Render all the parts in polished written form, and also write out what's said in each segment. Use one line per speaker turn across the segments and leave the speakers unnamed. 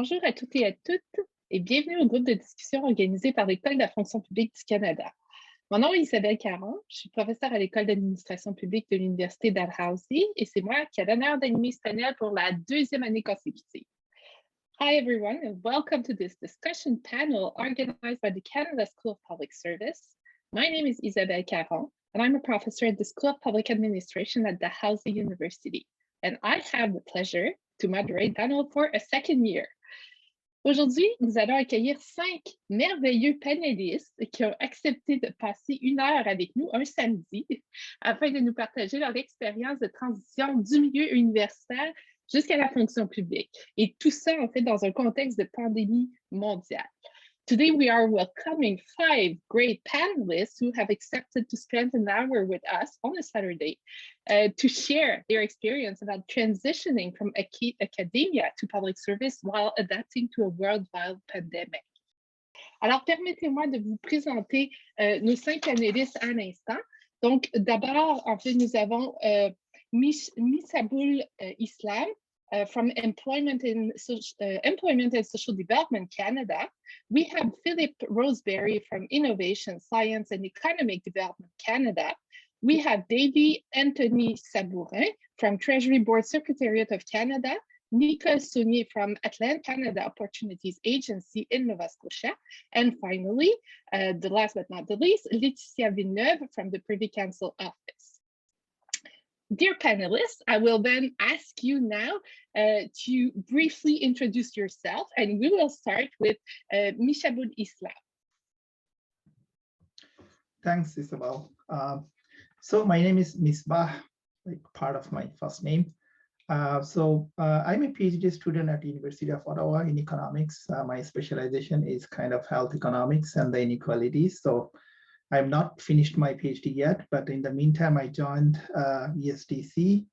Bonjour à toutes et à toutes et bienvenue au groupe de discussion organisé par l'École de la fonction publique du Canada. Mon nom est Isabelle Caron, je suis professeure à l'École d'administration publique de l'Université Dalhousie et c'est moi qui ai l'honneur d'animer ce panel pour la deuxième année consécutive. Hi everyone and welcome to this discussion panel organized by the Canada School of Public Service. My name is Isabelle Caron and I'm a professor at the School of Public Administration at Dalhousie University. And I have the pleasure to moderate panel for a second year. Aujourd'hui, nous allons accueillir 5 merveilleux panélistes qui ont accepté de passer 1 heure avec nous un samedi afin de nous partager leur expérience de transition du milieu universitaire jusqu'à la fonction publique. Et tout ça, en fait, dans un contexte de pandémie mondiale. Today, we are welcoming 5 great panelists who have accepted to spend an hour with us on a Saturday to share their experience about transitioning from academia to public service while adapting to a worldwide pandemic. Alors, permettez-moi de vous présenter nos 5 panélistes à l'instant. Donc, d'abord, en fait, nous avons Isabelle Islam, from Employment and Social Development Canada. We have Philip Roseberry from Innovation, Science and Economic Development Canada. We have Davy Anthony Sabourin from Treasury Board Secretariat of Canada, Nicole Saunier from Atlantic Canada Opportunities Agency in Nova Scotia, and finally, the last but not the least, Laetitia Villeneuve from the Privy Council Office. Dear panelists, I will then ask you now to briefly introduce yourself, and we will start with Isabelle Islam.
Thanks, Isabel. So my name is Misbah, like part of my first name. I'm a PhD student at the University of Ottawa in economics. My specialization is kind of health economics and the inequalities. So I've not finished my PhD yet, but in the meantime, I joined ESDC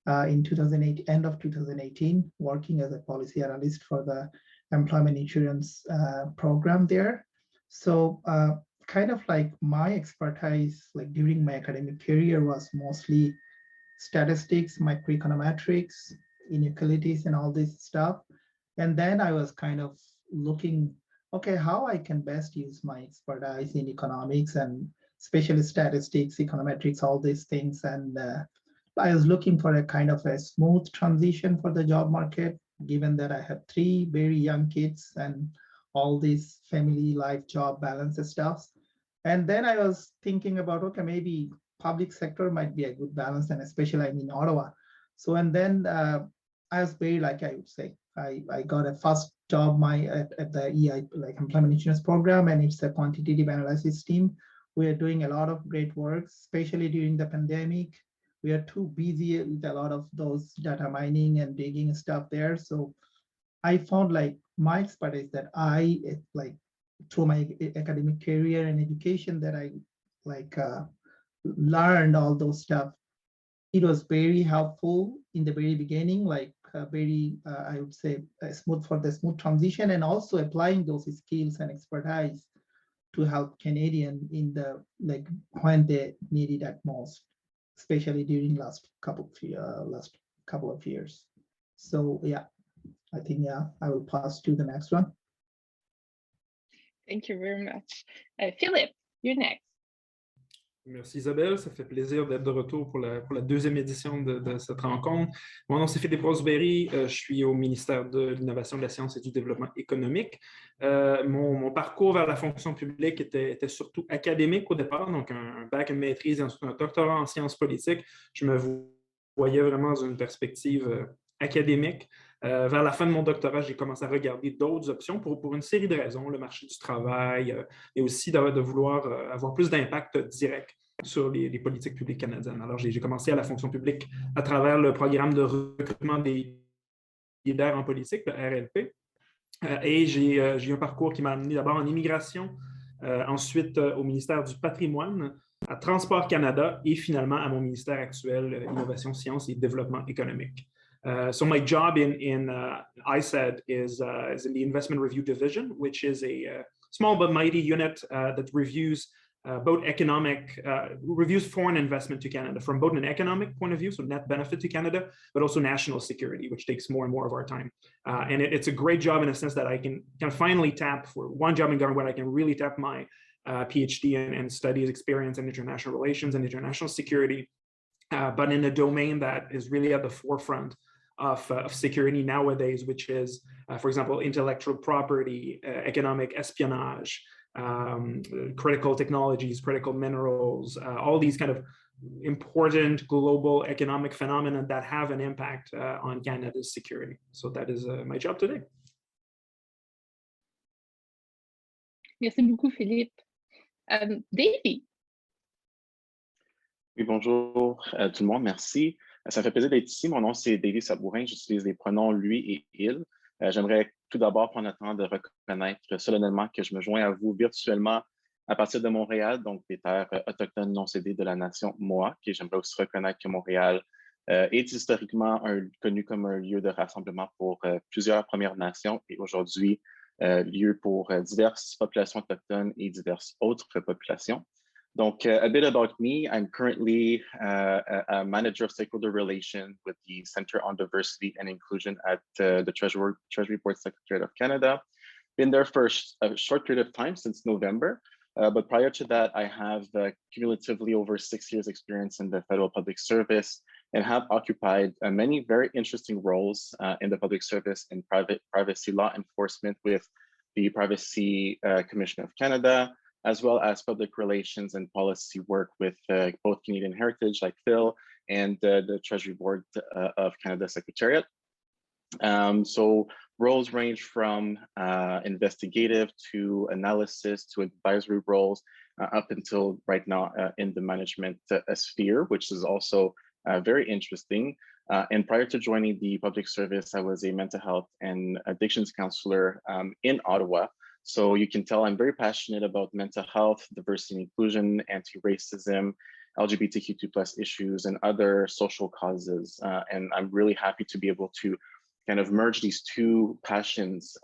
in 2008, end of 2018, working as a policy analyst for the employment insurance program there. So kind of like my expertise, like during my academic career, was mostly statistics, microeconometrics, inequalities, and all this stuff. And then I was kind of looking, okay, how I can best use my expertise in economics and especially statistics, econometrics, all these things. And I was looking for a kind of a smooth transition for the job market, given that I have 3 very young kids and all these family life job balance stuff. And then I was thinking about, okay, maybe public sector might be a good balance, and especially I'm in Ottawa. So, and then I was very lucky, I would say. I got a first job at the EI, like employment insurance program, and it's a quantitative analysis team. We are doing a lot of great work, especially during the pandemic. We are too busy with a lot of those data mining and digging stuff there. So I found like my expertise that I like through my academic career and education that I like learned all those stuff. It was very helpful in the very beginning, like very, I would say, smooth transition, and also applying those skills and expertise to help Canadian in the like when they need it at most, especially during last couple of years. So yeah, I think I will pass to the next one.
Thank you very much. Philip, you're next.
Merci Isabelle, ça fait plaisir d'être de retour pour la deuxième édition de cette rencontre. Mon nom c'est Philippe Roseberry, je suis au ministère de l'Innovation, de la Science et du Développement économique. Mon parcours vers la fonction publique était surtout académique au départ, donc un bac, une maîtrise et ensuite un doctorat en sciences politiques. Je me voyais vraiment dans une perspective académique. Vers la fin de mon doctorat, j'ai commencé à regarder d'autres options pour une série de raisons, le marché du travail et aussi de vouloir avoir plus d'impact direct sur les politiques publiques canadiennes. Alors, j'ai commencé à la fonction publique à travers le programme de recrutement des leaders en politique, le RLP, et j'ai eu un parcours qui m'a amené d'abord en immigration, ensuite au ministère du patrimoine, à Transport Canada et finalement à mon ministère actuel, Innovation, Sciences et Développement économique. So my job in ISAD is in the Investment Review Division, which is a small but mighty unit that reviews both economic, reviews foreign investment to Canada from both an economic point of view, so net benefit to Canada, but also national security, which takes more and more of our time. And it's a great job in a sense that I can finally tap for one job in government where I can really tap my PhD and studies experience in international relations and international security, but in a domain that is really at the forefront of security nowadays, which is, for example, intellectual property, economic espionage, critical technologies, critical minerals, all these kind of important global economic phenomena that have an impact on Canada's security. So that is my job today.
Merci beaucoup, Philippe. Davy.
Oui, bonjour tout le monde, merci. Ça me fait plaisir d'être ici. Mon nom, c'est Davy Sabourin. J'utilise les pronoms lui et il. J'aimerais tout d'abord prendre le temps de reconnaître solennellement que je me joins à vous virtuellement à partir de Montréal, donc des terres autochtones non cédées de la nation Moa. Et j'aimerais aussi reconnaître que Montréal est historiquement connu comme un lieu de rassemblement pour plusieurs Premières Nations et aujourd'hui lieu pour diverses populations autochtones et diverses autres populations. Donc, a bit about me. I'm currently a manager of stakeholder relations with the Center on Diversity and Inclusion at the Treasury Board Secretariat of Canada. Been there for a short period of time since November, but prior to that, I have cumulatively over 6 years experience in the federal public service and have occupied many very interesting roles in the public service in privacy law enforcement with the Privacy Commission of Canada, as well as public relations and policy work with both Canadian Heritage, like Phil, and the Treasury Board of Canada Secretariat. So roles range from investigative to analysis to advisory roles up until right now in the management sphere, which is also very interesting. And prior to joining the public service, I was a mental health and addictions counselor in Ottawa. So you can tell I'm very passionate about mental health, diversity and inclusion, anti-racism, LGBTQ2+ issues, and other social causes. And I'm really happy to be able to kind of merge these two passions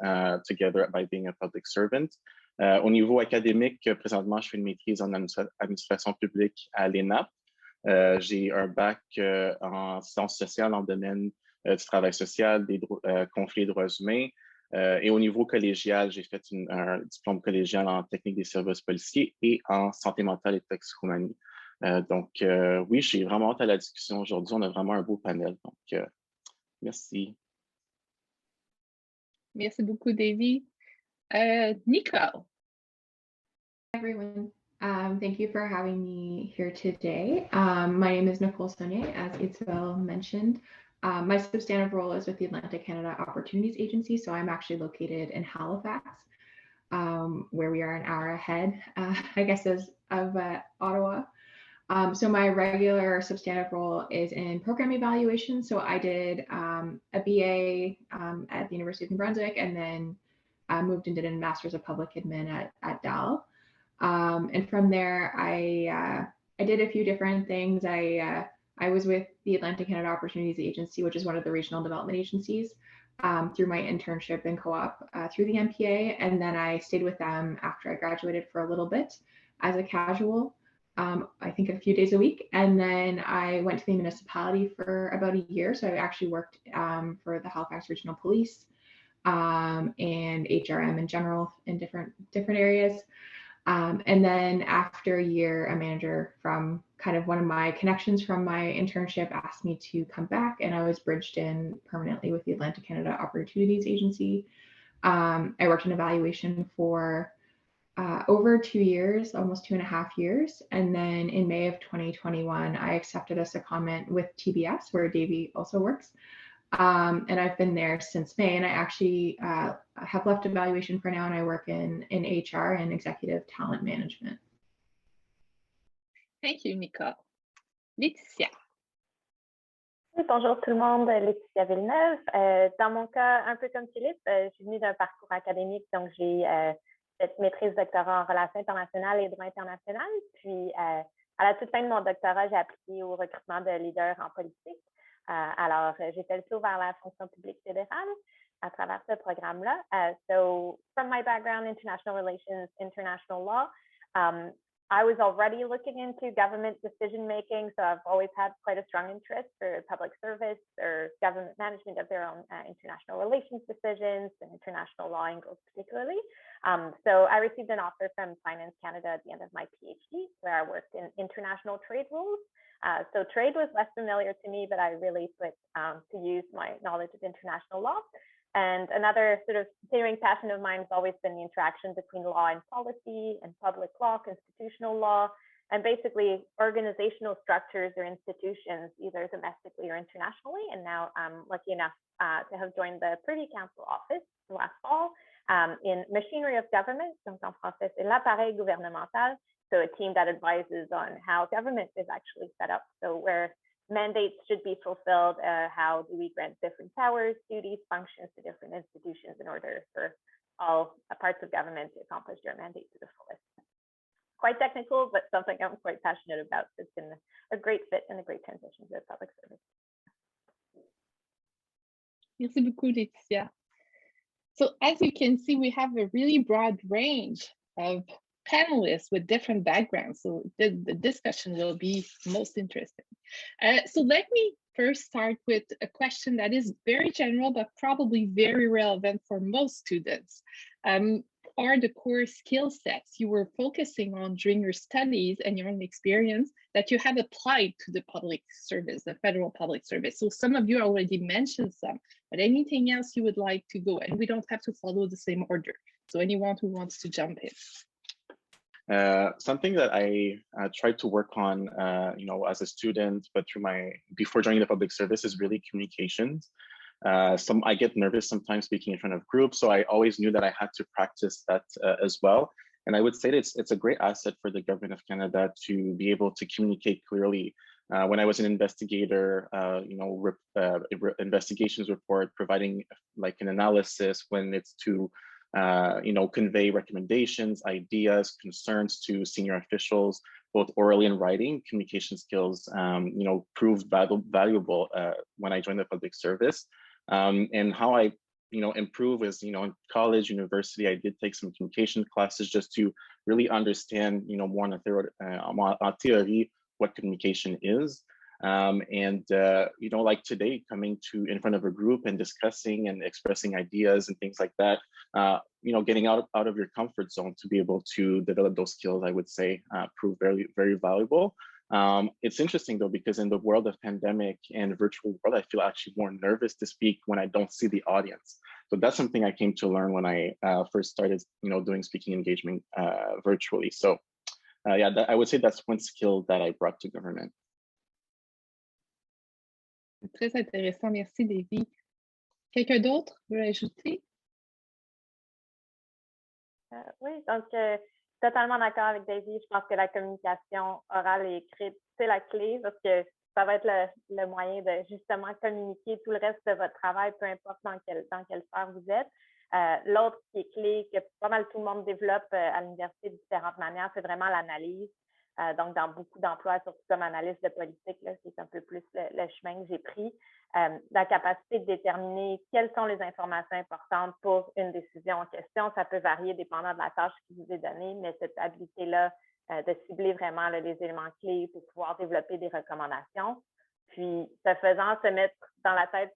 together by being a public servant. Au niveau académique, présentement, je fais une maîtrise en administration publique à l'ENAP. J'ai un bac en sciences sociales en domaine du travail social, des conflits et droits humains. Et au niveau collégial, j'ai fait un diplôme collégial en technique des services policiers et en santé mentale et toxicomanie. Donc, oui, j'ai vraiment hâte à la discussion aujourd'hui. On a vraiment un beau panel. Donc, merci.
Merci beaucoup, Davy. Nicole.
Hi, everyone. Thank you for having me here today. My name is Nicole Saunier, as Isabelle mentioned. My substantive role is with the Atlantic Canada Opportunities Agency, so I'm actually located in Halifax, where we are an hour ahead, I guess, of Ottawa. So my regular substantive role is in program evaluation. So I did a BA at the University of New Brunswick, and then moved and did a Master's of Public Admin at Dal. And from there, I did a few different things. I was with the Atlantic Canada Opportunities Agency, which is one of the regional development agencies, through my internship and co-op through the MPA. And then I stayed with them after I graduated for a little bit as a casual, I think a few days a week. And then I went to the municipality for about a year. So I actually worked for the Halifax Regional Police and HRM in general in different areas. And then after a year, a manager from kind of one of my connections from my internship asked me to come back, and I was bridged in permanently with the Atlantic Canada Opportunities Agency. I worked in evaluation for over 2 years, almost 2.5 years. And then in May of 2021, I accepted a secondment with TBS, where Davy also works. And I've been there since May, and I actually have left evaluation for now, and I work in HR and executive talent management.
Thank you, Nicole. Laetitia.
Oui, bonjour tout le monde, Laetitia Villeneuve. Dans mon cas, un peu comme Philippe, je suis venue d'un parcours académique, donc j'ai cette maîtrise doctorat en relations internationales et droit international. Puis, à la toute fin de mon doctorat, j'ai appliqué au recrutement de leaders en politique. Alors, j'ai fait le saut vers la fonction publique fédérale à travers ce programme-là. So, from my background, international relations, international law, I was already looking into government decision making, so I've always had quite a strong interest for public service or government management of their own international relations decisions and international law angles particularly. So I received an offer from Finance Canada at the end of my PhD, where I worked in international trade rules. So trade was less familiar to me, but I really put to use my knowledge of international law. And another sort of continuing passion of mine has always been the interaction between law and policy and public law, constitutional law, and basically organizational structures or institutions, either domestically or internationally. And now I'm lucky enough to have joined the Privy Council office last fall in machinery of government, donc en français, c'est l'appareil gouvernemental. So a team that advises on how government is actually set up. So where mandates should be fulfilled, how do we grant different powers, duties, functions to different institutions in order for all parts of government to accomplish their mandate to the fullest. Quite technical, but something I'm quite passionate about. It's been a great fit and a great transition to public service.
Merci beaucoup, Laetitia. So as you can see, we have a really broad range of panelists with different backgrounds, so the discussion will be most interesting. So let me first start with a question that is very general, but probably very relevant for most students. Are the core skill sets you were focusing on during your studies and your own experience that you have applied to the public service, the federal public service? So some of you already mentioned some, but anything else you would like to go? And we don't have to follow the same order. So anyone who wants to jump in.
Something that I tried to work on, as a student, but before joining the public service is really communications. I get nervous sometimes speaking in front of groups, so I always knew that I had to practice that as well. And I would say that it's a great asset for the government of Canada to be able to communicate clearly. When I was an investigator, investigations report, providing like an analysis when it's to convey recommendations, ideas, concerns to senior officials, both orally and writing. Communication skills, proved valuable when I joined the public service. And how I, improve is, in college, university, I did take some communication classes just to really understand, more on a theory, what communication is. Like today, coming in front of a group and discussing and expressing ideas and things like that, getting out of your comfort zone to be able to develop those skills, I would say, prove very, very valuable. It's interesting though, because in the world of pandemic and virtual world, I feel actually more nervous to speak when I don't see the audience. So that's something I came to learn when I first started, doing speaking engagement virtually. So I would say that's one skill that I brought to government.
Très intéressant, merci Davy. Quelqu'un d'autre veut ajouter?
Oui, donc totalement d'accord avec Davy. Je pense que la communication orale et écrite, c'est la clé parce que ça va être le moyen de justement communiquer tout le reste de votre travail, peu importe dans quelle sphère vous êtes. L'autre qui est clé, que pas mal tout le monde développe à l'université de différentes manières, c'est vraiment l'analyse. Donc, dans beaucoup d'emplois, surtout comme analyste de politique, c'est un peu plus le chemin que j'ai pris. La capacité de déterminer quelles sont les informations importantes pour une décision en question, ça peut varier dépendant de la tâche qui vous est donnée, mais cette habilité-là de cibler vraiment les éléments clés pour pouvoir développer des recommandations. Puis, ce faisant, se mettre dans la tête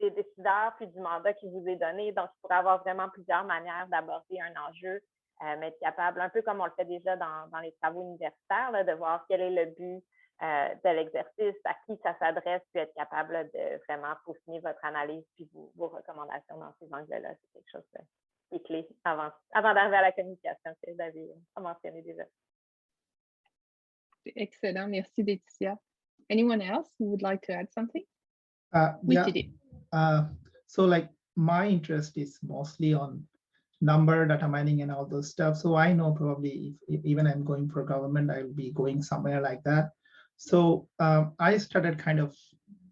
des décideurs puis du mandat qui vous est donné. Donc, il pourrait avoir vraiment plusieurs manières d'aborder un enjeu. Mais être capable, un peu comme on le fait déjà dans les travaux universitaires, de voir quel est le but de l'exercice, à qui ça s'adresse, puis être capable de vraiment peaufiner votre analyse puis vos recommandations dans ces angles-là. C'est quelque chose qui est clé avant d'arriver à la communication, que vous avez mentionné déjà.
Excellent, merci Laetitia. Anyone else who would like to add something?
So like my interest is mostly on number, data mining, and all those stuff. So I know probably if even I'm going for government, I will be going somewhere like that. So I started kind of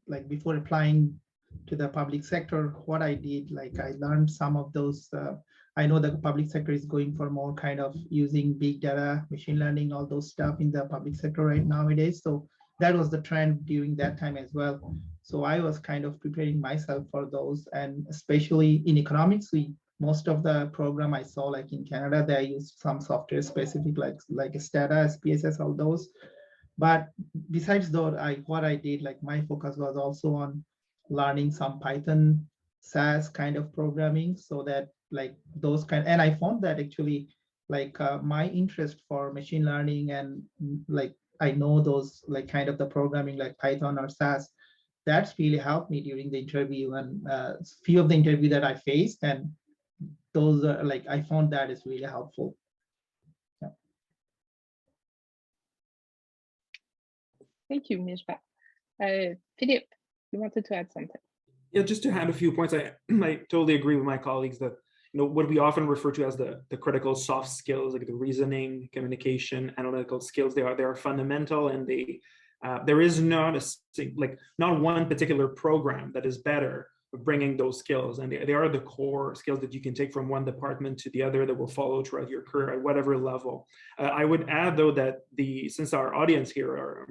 like before applying to the public sector, what I did, like I learned some of those. I know the public sector is going for more kind of using big data, machine learning, all those stuff in the public sector right nowadays. So that was the trend during that time as well. So I was kind of preparing myself for those, and especially in economics, we most of the program I saw, like in Canada, they use some software specific, like Stata, SPSS, all those. But besides that, what I did, like my focus was also on learning some Python, SAS kind of programming, so that like those kind, and I found that actually like my interest for machine learning and like I know those like kind of the programming like Python or SAS, that's really helped me during the interview and few of the interview that I faced, and those are like I found that is really helpful. Yeah.
Thank you, Mishba. Philippe, you wanted to add something?
Yeah, just to add a few points, I totally agree with my colleagues that what we often refer to as the critical soft skills, like the reasoning, communication, analytical skills, they are fundamental, and there is not not one particular program that is better at bringing those skills, and they are the core skills that you can take from one department to the other that will follow throughout your career at whatever level. I would add though that since our audience here are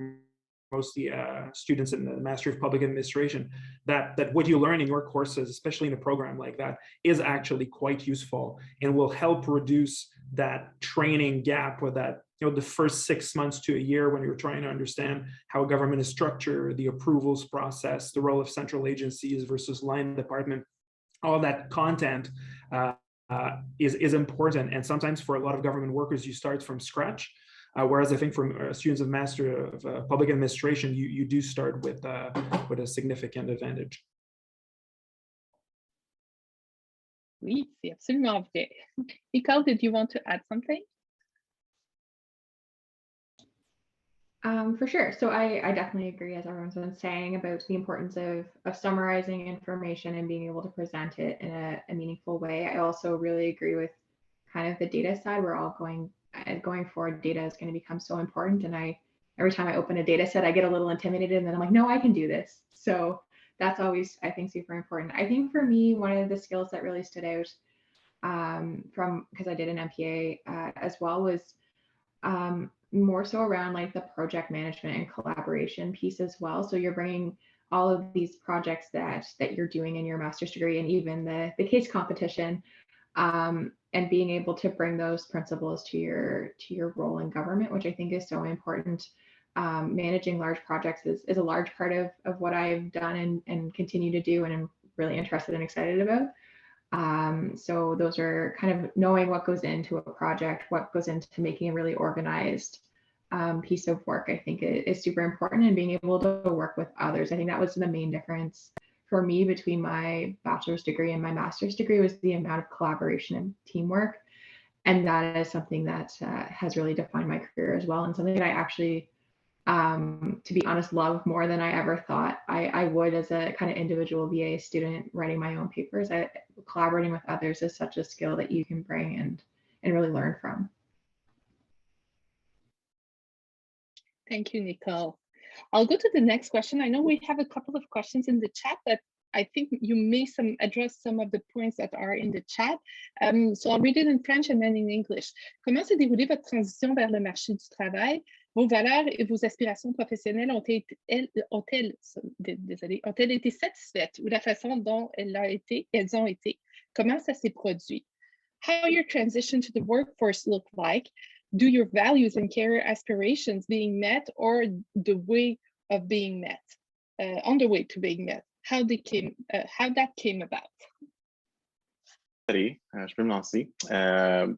mostly students in the Master of Public Administration, that what you learn in your courses, especially in a program like that, is actually quite useful and will help reduce that training gap with that, the first 6 months to a year when you're trying to understand how government is structured, the approvals process, the role of central agencies versus line department. All that content is important. And sometimes for a lot of government workers, you start from scratch. Whereas I think from students of Master of Public Administration, you do start with a significant advantage.
Oui, c'est absolument vrai. Nicole, did you want to add something?
For sure. So I definitely agree, as everyone's been saying, about the importance of summarizing information and being able to present it in a meaningful way. I also really agree with kind of the data side. We're all going forward, data is going to become so important. And every time I open a data set, I get a little intimidated, and then I'm like, no, I can do this. So that's always, I think, super important. I think for me, one of the skills that really stood out because I did an MPA as well was more so around like the project management and collaboration piece as well. So you're bringing all of these projects that you're doing in your master's degree, and even the case competition, and being able to bring those principles to your role in government, which I think is so important. Managing large projects is a large part of what I've done and continue to do, and I'm really interested and excited about. So those are kind of knowing what goes into a project, what goes into making a really organized piece of work, I think is super important, and being able to work with others. I think that was the main difference for me between my bachelor's degree and my master's degree, was the amount of collaboration and teamwork. And that is something that has really defined my career as well, and something that I actually, to be honest, love more than I ever thought I would as a kind of individual VA student writing my own papers. Collaborating with others is such a skill that you can bring and really learn from.
Thank you, Nicole. I'll go to the next question. I know we have a couple of questions in the chat, but I think you may address some of the points that are in the chat. So I'll read it in French and then in English. Comment s'est déroulée votre transition vers le marché du travail? Vos valeurs et vos aspirations professionnelles ont-elles été satisfaites, ou la façon dont elles ont été? Comment ça s'est produit? How your transition to the workforce look like? Do your values and career aspirations being met, or the way of being met, on the way to being met? How that came about?
Je peux me lancer.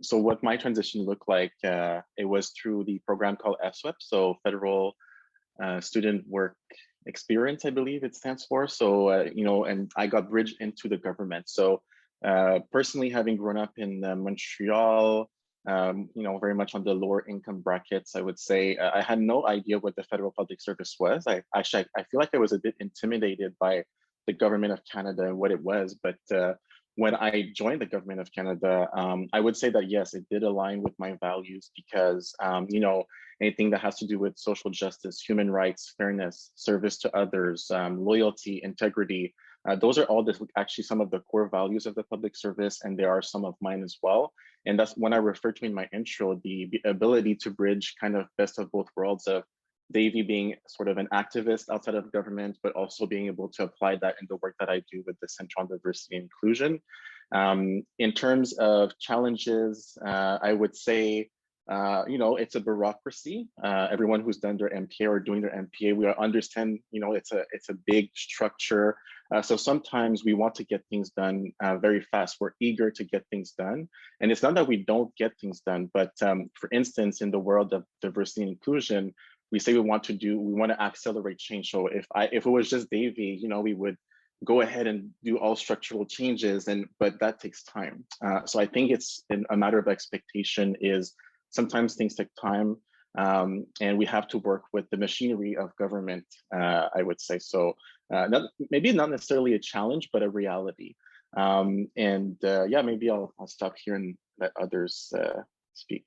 So what my transition looked like, it was through the program called FSWEP, so Federal Student Work Experience, I believe it stands for. So, and I got bridged into the government. So personally, having grown up in Montreal, very much on the lower income brackets, I would say, I had no idea what the federal public service was. I feel like I was a bit intimidated by the government of Canada and what it was. But when I joined the government of Canada, I would say that, yes, it did align with my values, because, anything that has to do with social justice, human rights, fairness, service to others, loyalty, integrity, those are all actually some of the core values of the public service, and there are some of mine as well. And that's when I referred to in my intro, the ability to bridge kind of best of both worlds of Davey being sort of an activist outside of government, but also being able to apply that in the work that I do with the Center on Diversity and Inclusion. In terms of challenges, I would say, it's a bureaucracy. Everyone who's done their MPA or doing their MPA, we understand, it's a big structure. So sometimes we want to get things done very fast. We're eager to get things done. And it's not that we don't get things done, but for instance, in the world of diversity and inclusion, we say we want to accelerate change. So if it was just Davy, we would go ahead and do all structural changes, but that takes time. So I think it's a matter of expectation is sometimes things take time, and we have to work with the machinery of government, I would say. So maybe not necessarily a challenge, but a reality. Yeah, maybe I'll stop here and let others speak.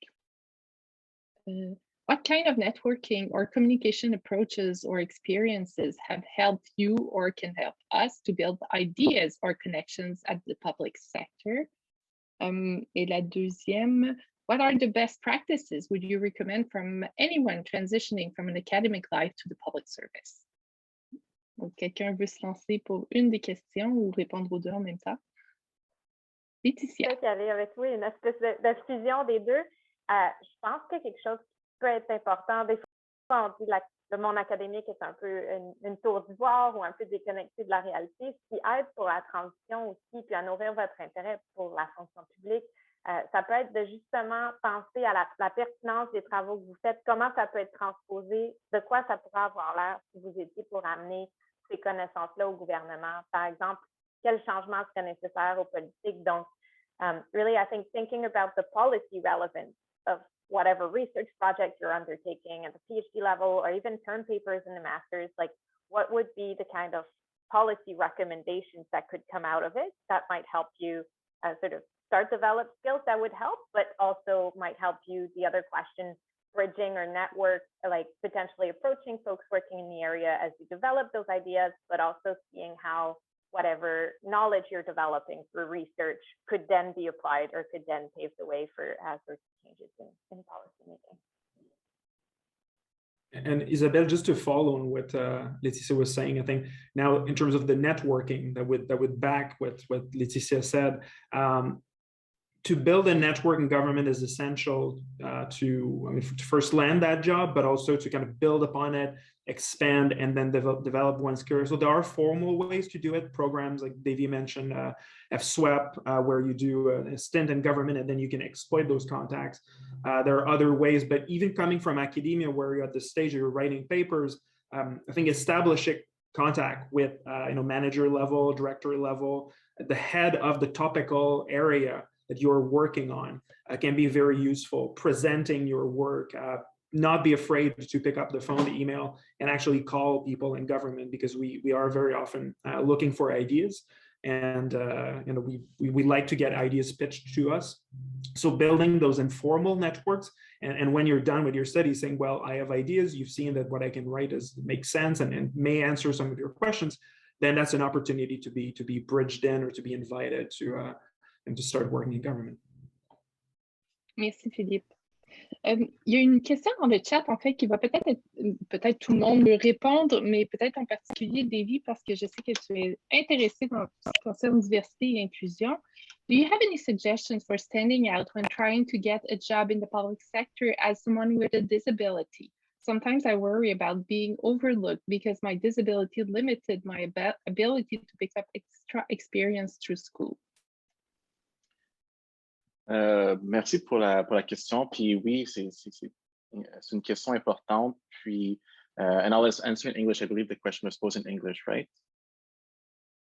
What kind of networking or communication approaches or experiences have helped you or can help us to build ideas or connections at the public sector? Et la deuxième, what are the best practices would you recommend from anyone transitioning from an academic life to the public service? Donc, quelqu'un veut se lancer pour une des questions ou répondre aux deux en même temps? Laetitia.
Peut-être qu'il y avait avec oui, une espèce de fusion des deux. Je pense que quelque chose qui peut être important, des fois on dit le monde académique est un peu une tour d'ivoire ou un peu déconnecté de la réalité, ce qui aide pour la transition aussi, puis à nourrir votre intérêt pour la fonction publique. Ça peut être de justement penser à la pertinence des travaux que vous faites, comment ça peut être transposé, de quoi ça pourrait avoir l'air si vous étiez pour amener ces connaissances-là au gouvernement. Par exemple, quel changement serait nécessaire aux politiques. Donc, really, I think thinking about the policy relevance of whatever research project you're undertaking at the PhD level or even term papers in the master's, like what would be the kind of policy recommendations that could come out of it that might help you sort of develop skills that would help, but also might help you, the other question, bridging or network, like potentially approaching folks working in the area as you develop those ideas, but also seeing how whatever knowledge you're developing through research could then be applied or could then pave the way for sorts of changes in policy making.
And Isabelle, just to follow on what Laetitia was saying, I think now in terms of the networking that would back what Laetitia said, to build a network in government is essential to first land that job, but also to kind of build upon it, expand, and then develop one's career. So there are formal ways to do it. Programs like Davy mentioned, FSWEP, where you do a stint in government and then you can exploit those contacts. There are other ways, but even coming from academia, where you're at the stage you're writing papers, I think establishing contact with manager level, director level, the head of the topical area that you're working on can be very useful. Presenting your work, not be afraid to pick up the phone, the email, and actually call people in government, because we are very often looking for ideas, and we like to get ideas pitched to us. So building those informal networks, and when you're done with your study, saying, well, I have ideas, you've seen that what I can write makes sense and may answer some of your questions, then that's an opportunity to be bridged in or to be invited to and to start working in government.
Merci Philippe. Il y a une question dans le chat en fait qui va peut-être tout le monde me répondre, mais peut-être en particulier Davy, parce que je sais que tu es intéressé dans ce qui concerne diversité et inclusion. Do you have any suggestions for standing out when trying to get a job in the public sector as someone with a disability? Sometimes I worry about being overlooked because my disability limited my ability to pick up extra experience through school.
Merci pour la question. Puis oui, c'est une question importante. Puis, and I'll answer in English. I believe the question was posed in English, right?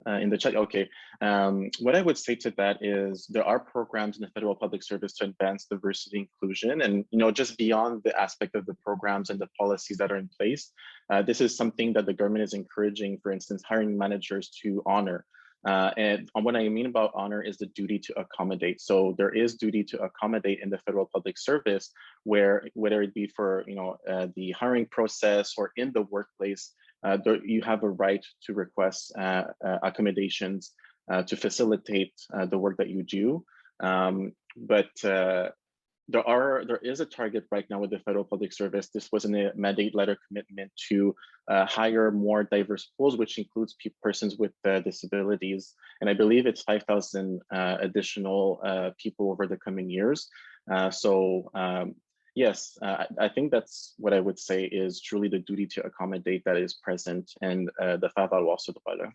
In the chat, okay. What I would say to that is there are programs in the federal public service to advance diversity and inclusion, and just beyond the aspect of the programs and the policies that are in place, this is something that the government is encouraging. For instance, hiring managers to honor. And what I mean about honor is the duty to accommodate. So there is duty to accommodate in the federal public service, where whether it be for the hiring process or in the workplace, you have a right to request accommodations to facilitate the work that you do. But there is a target right now with the Federal Public Service. This was in a mandate letter commitment to hire more diverse pools, which includes persons with disabilities. And I believe it's 5,000 additional people over the coming years. Yes, I think that's what I would say is truly the duty to accommodate that is present and the faire valoir sur droit-là.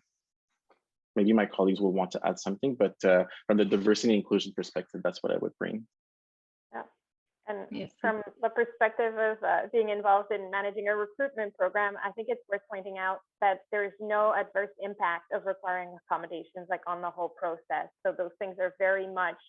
Maybe my colleagues will want to add something, but from the diversity and inclusion perspective, that's what I would bring.
Yeah, and
yes.
From the perspective of being involved in managing a recruitment program, I think it's worth pointing out that there is no adverse impact of requiring accommodations like on the whole process. So those things are very much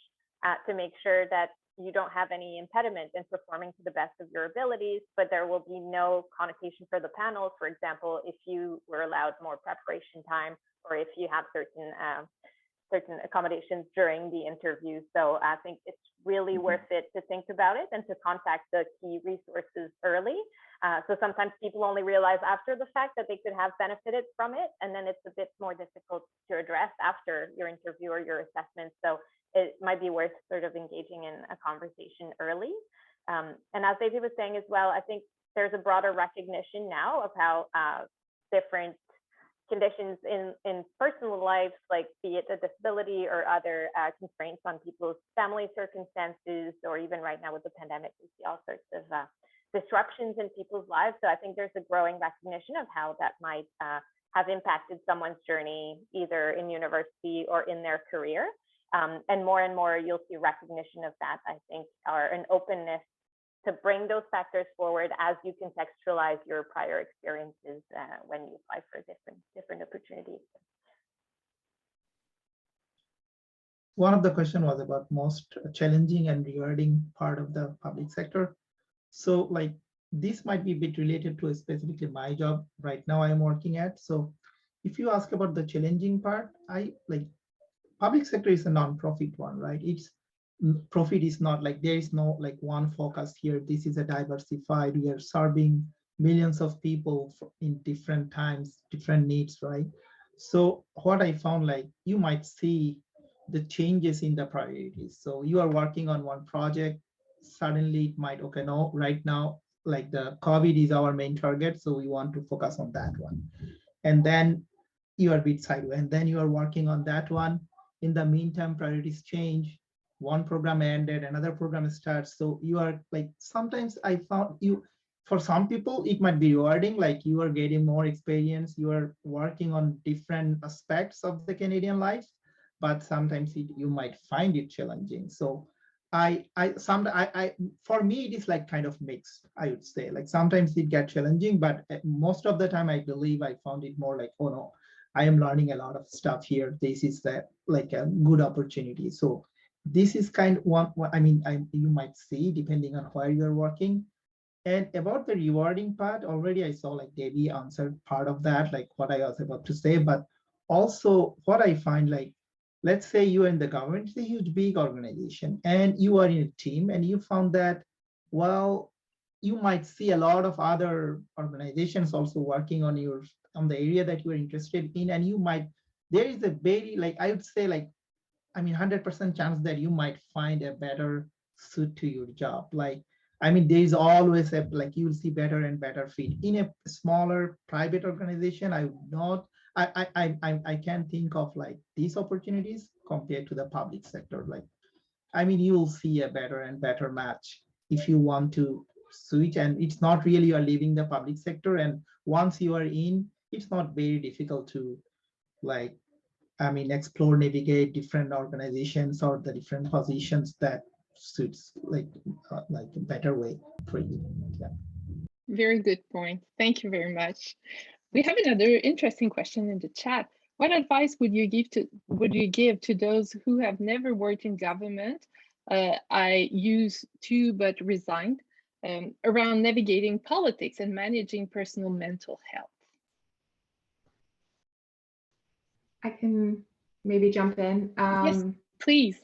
to make sure that you don't have any impediment in performing to the best of your abilities, but there will be no connotation for the panel. For example, if you were allowed more preparation time, or if you have certain accommodations during the interview. So I think it's really worth it to think about it and to contact the key resources early. So sometimes people only realize after the fact that they could have benefited from it, and then it's a bit more difficult to address after your interview or your assessment. So it might be worth sort of engaging in a conversation early. And as David was saying as well, I think there's a broader recognition now of how different conditions in personal life, like be it a disability or other constraints on people's family circumstances, or even right now with the pandemic, we see all sorts of disruptions in people's lives. So I think there's a growing recognition of how that might have impacted someone's journey, either in university or in their career. And more you'll see recognition of that, I think, or an openness to bring those factors forward as you contextualize your prior experiences when you apply for different opportunities.
One of the questions was about most challenging and rewarding part of the public sector. So like this might be a bit related to specifically my job right now I'm working at. So if you ask about the challenging part, public sector is a non-profit one, right? It's profit is not like there is no like one focus here. This is a diversified, we are serving millions of people in different times, different needs, right? So what I found, like you might see the changes in the priorities. So you are working on one project, suddenly it might, okay, no, right now, like the COVID is our main target, so we want to focus on that one. And then you are a bit sideways, and then you are working on that one. In the meantime, priorities change. One program ended, another program starts. So you are like, sometimes I found for some people, it might be rewarding, like you are getting more experience, you are working on different aspects of the Canadian life, but sometimes you might find it challenging. So for me, it is like kind of mixed, I would say. Like sometimes it gets challenging, but most of the time, I believe I found it more like, oh no, I am learning a lot of stuff here. This is like a good opportunity. So this is kind of one, I mean, you might see depending on where you're working. And about the rewarding part, already I saw like Debbie answered part of that, like what I was about to say, but also what I find, like, let's say you are in the government, it's a huge, big organization, and you are in a team, and you found that, well, you might see a lot of other organizations also working on the area that you are interested in, and you might, there is a very, like, I would say, like, I mean, 100% chance that you might find a better suit to your job. Like, I mean, there is always like, you will see better and better fit. In a smaller private organization, I can't think of like these opportunities compared to the public sector. Like, I mean, you will see a better and better match if you want to switch, and it's not really you are leaving the public sector. And once you are in, it's not very difficult to, like, I mean, explore, navigate different organizations or the different positions that suits like a better way for you. Yeah.
Very good point. Thank you very much. We have another interesting question in the chat. What advice would you give to those who have never worked in government? I used to, but resigned, around navigating politics and managing personal mental health.
I can maybe jump in.
Yes, please.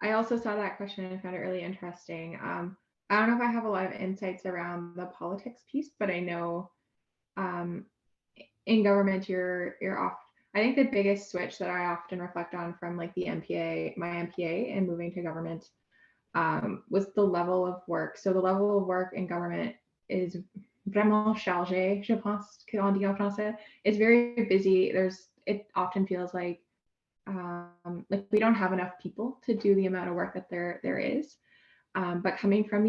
I also saw that question and found it really interesting. I don't know if I have a lot of insights around the politics piece, but I know in government, you're off. I think the biggest switch that I often reflect on from like the MPA, my MPA, and moving to government was the level of work. So the level of work in government is vraiment chargé, je pense qu'on dit en français. It's very busy. It often feels like we don't have enough people to do the amount of work that there is. But coming from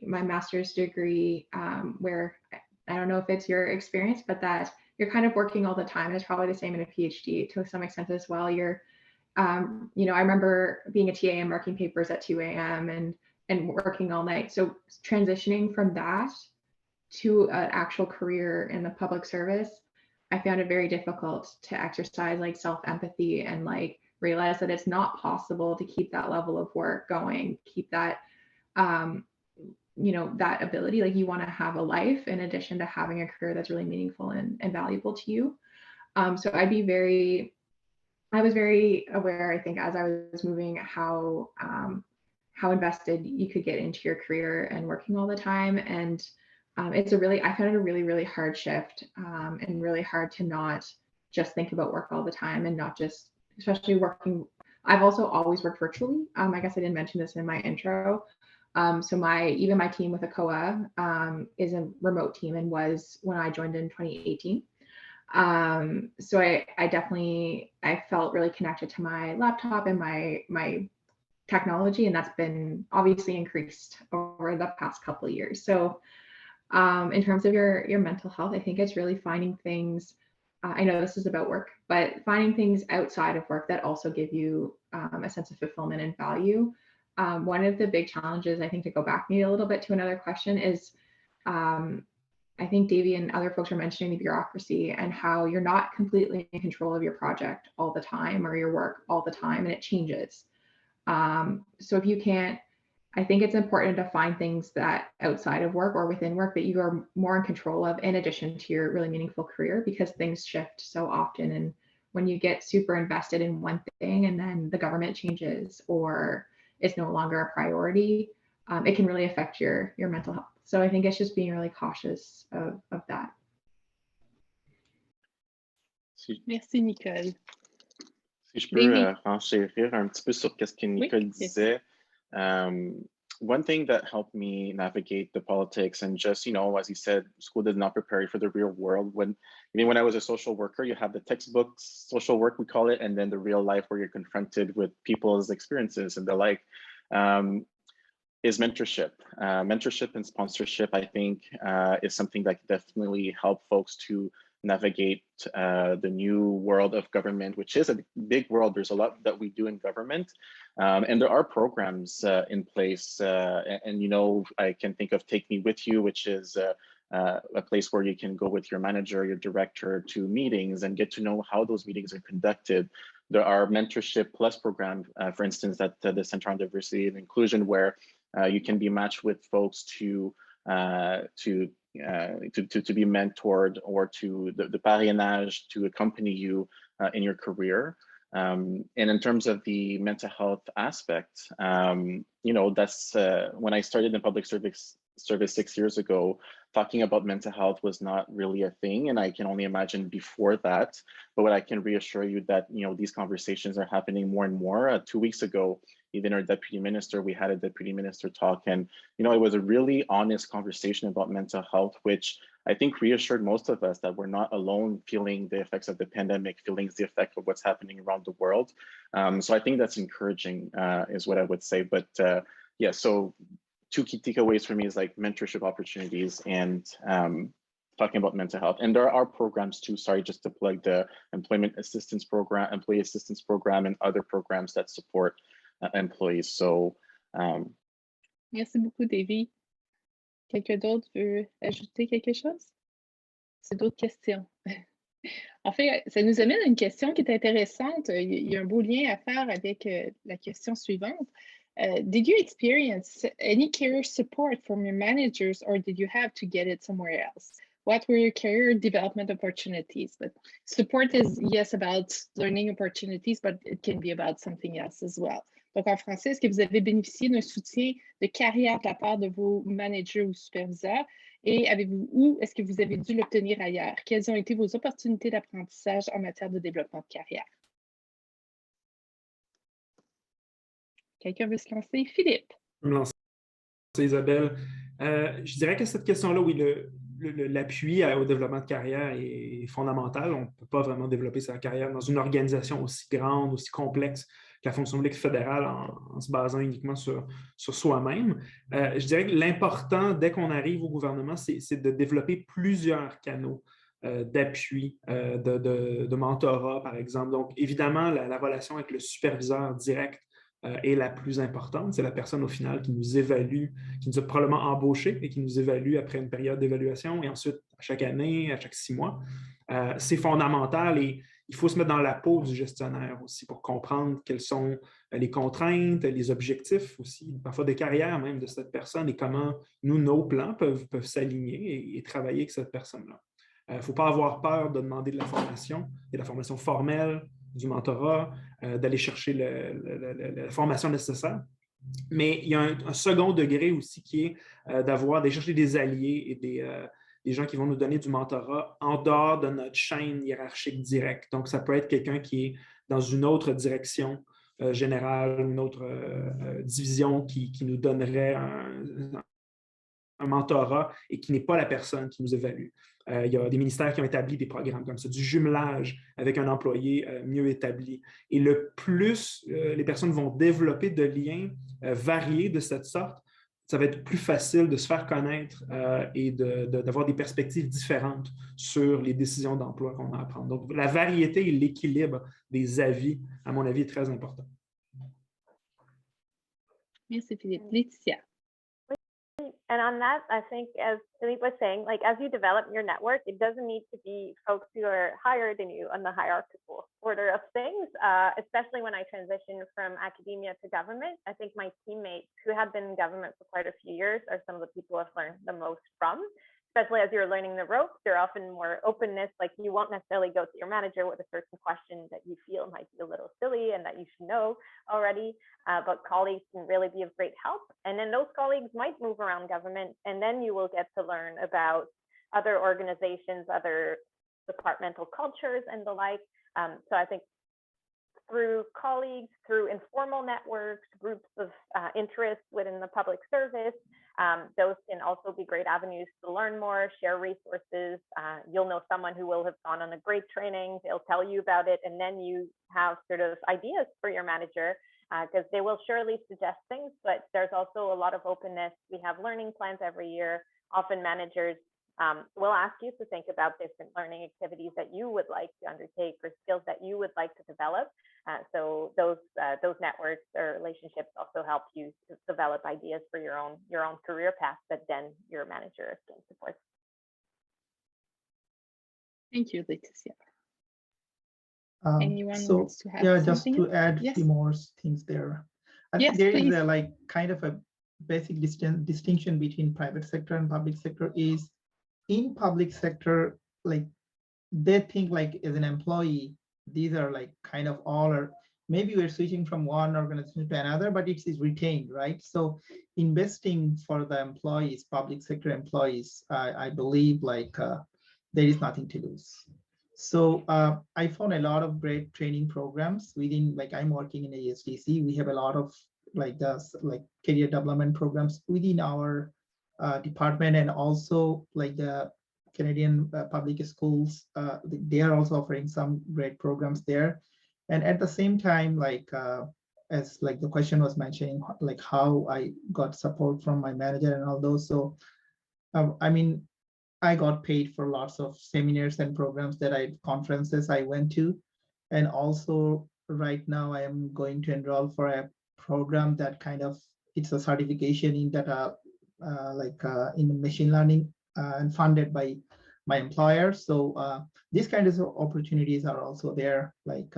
my master's degree, where I don't know if it's your experience, but that you're kind of working all the time. It's probably the same in a PhD to some extent as well. You're, you know, I remember being a TA and marking papers at 2 a.m. and working all night. So transitioning from that to an actual career in the public service, I found it very difficult to exercise like self-empathy and like realize that it's not possible to keep that level of work going, keep that, you know, that ability. Like you want to have a life in addition to having a career that's really meaningful and valuable to you. So I was very aware, I think, as I was moving, how invested you could get into your career and working all the time. And I found it a really, really hard shift, and really hard to not just think about work all the time and not just, especially working. I've also always worked virtually. I guess I didn't mention this in my intro. So even my team with ACOA is a remote team and was when I joined in 2018. So I felt really connected to my laptop and my technology, and that's been obviously increased over the past couple of years. So in terms of your mental health, I think it's really finding things, I know this is about work, but finding things outside of work that also give you a sense of fulfillment and value. One of the big challenges, I think, to go back maybe a little bit to another question is, I think Davey and other folks are mentioning the bureaucracy and how you're not completely in control of your project all the time or your work all the time, and it changes. So if you can't, I think it's important to find things that outside of work or within work that you are more in control of in addition to your really meaningful career, because things shift so often. And when you get super invested in one thing and then the government changes or it's no longer a priority, it can really affect your mental health. So I think it's just being really cautious of that.
Merci, Nicole.
Si je peux renchérir un petit peu sur ce que Nicole disait. One thing that helped me navigate the politics and just, you know, as he said, school did not prepare you for the real world. Even when I was a social worker, you have the textbooks, social work, we call it, and then the real life where you're confronted with people's experiences and the like, is mentorship. Mentorship and sponsorship, I think, is something that can definitely help folks to navigate the new world of government, which is a big world. There's a lot that we do in government, and there are programs in place. And you know, I can think of Take Me With You, which is a place where you can go with your manager, your director to meetings and get to know how those meetings are conducted. There are mentorship plus programs, for instance, at the Center on Diversity and Inclusion, where you can be matched with folks to be mentored, or to the parrainage to accompany you in your career. And in terms of the mental health aspect, you know, that's when I started in public service 6 years ago, talking about mental health was not really a thing, and I can only imagine before that. But what I can reassure you that, you know, these conversations are happening more and more. 2 weeks ago, even our deputy minister, we had a deputy minister talk, and, you know, it was a really honest conversation about mental health, which I think reassured most of us that we're not alone feeling the effects of the pandemic, feeling the effect of what's happening around the world. So I think that's encouraging, is what I would say. But yeah, so 2 key takeaways for me is like mentorship opportunities and talking about mental health. And there are programs too, sorry, just to plug the employee assistance program, and other programs that support employees. So
Merci beaucoup, Davy. Quelqu'un d'autre veut ajouter quelque chose? C'est d'autres questions. En fait, ça nous amène à une question qui est intéressante. Il y a un beau lien à faire avec la question suivante. Did you experience any career support from your managers, or did you have to get it somewhere else? What were your career development opportunities? But support is, yes, about learning opportunities, but it can be about something else as well. Donc, en français, est-ce que vous avez bénéficié d'un soutien de carrière de la part de vos managers ou superviseurs? Et où est-ce que vous avez dû l'obtenir ailleurs? Quelles ont été vos opportunités d'apprentissage en matière de développement de carrière? Quelqu'un veut se lancer? Philippe.
Je vais me lancer, Isabelle. Je dirais que cette question-là, oui, l'appui au développement de carrière est fondamental. On ne peut pas vraiment développer sa carrière dans une organisation aussi grande, aussi complexe que la fonction publique fédérale en se basant uniquement sur soi-même. Je dirais que l'important, dès qu'on arrive au gouvernement, c'est de développer plusieurs canaux d'appui, de mentorat, par exemple. Donc, évidemment, la relation avec le superviseur direct est la plus importante. C'est la personne au final qui nous évalue, qui nous a probablement embauchés et qui nous évalue après une période d'évaluation et ensuite à chaque année, à chaque 6 mois. C'est fondamental et il faut se mettre dans la peau du gestionnaire aussi pour comprendre quelles sont les contraintes, les objectifs aussi, parfois des carrières même de cette personne et comment nos plans peuvent s'aligner et travailler avec cette personne-là. Il ne faut pas avoir peur de demander de la formation, et de la formation formelle, du mentorat, d'aller chercher la formation nécessaire. Mais il y a un second degré aussi qui est d'aller chercher des alliés et des gens qui vont nous donner du mentorat en dehors de notre chaîne hiérarchique directe. Donc, ça peut être quelqu'un qui est dans une autre direction générale, une autre division qui nous donnerait un mentorat et qui n'est pas la personne qui nous évalue. Il y a des ministères qui ont établi des programmes comme ça, du jumelage avec un employé mieux établi. Et le plus les personnes vont développer de liens variés de cette sorte, ça va être plus facile de se faire connaître et d'avoir des perspectives différentes sur les décisions d'emploi qu'on a à prendre. Donc, la variété et l'équilibre des avis, à mon avis, est très important.
Merci Philippe. Laetitia.
And on that, I think, as Philippe was saying, like as you develop your network, it doesn't need to be folks who are higher than you on the hierarchical order of things, especially when I transitioned from academia to government. I think my teammates who have been in government for quite a few years are some of the people I've learned the most from, especially as you're learning the ropes. There are often more openness, like you won't necessarily go to your manager with a certain question that you feel might be a little silly and that you should know already, but colleagues can really be of great help. And then those colleagues might move around government, and then you will get to learn about other organizations, other departmental cultures and the like. So I think through colleagues, through informal networks, groups of interest within the public service, those can also be great avenues to learn more, share resources. You'll know someone who will have gone on a great training, they'll tell you about it, and then you have sort of ideas for your manager, because they will surely suggest things, but there's also a lot of openness. We have learning plans every year. Often managers will ask you to think about different learning activities that you would like to undertake or skills that you would like to develop. So those networks or relationships also help you to develop ideas for your own career path that then your manager can support.
Thank you, Laetitia. Anyone wants to have
just
something
to
else?
add a
Yes.
few more things there. I
Yes,
think there
please.
is a like kind of a basic distinction between private sector and public sector is in public sector, like they think like as an employee, these are like kind of all, or maybe we're switching from one organization to another, but it is retained, right? So investing for the employees, public sector employees, I believe like there is nothing to lose. So I found a lot of great training programs within, like I'm working in ASDC. We have a lot of like career development programs within our department, and also like the Canadian public schools, they are also offering some great programs there. And at the same time, like as like the question was mentioning, like how I got support from my manager and all those. So I mean, I got paid for lots of seminars and programs conferences I went to. And also right now I am going to enroll for a program that kind of, it's a certification in data, in machine learning and funded by my employer. So these kinds of opportunities are also there, like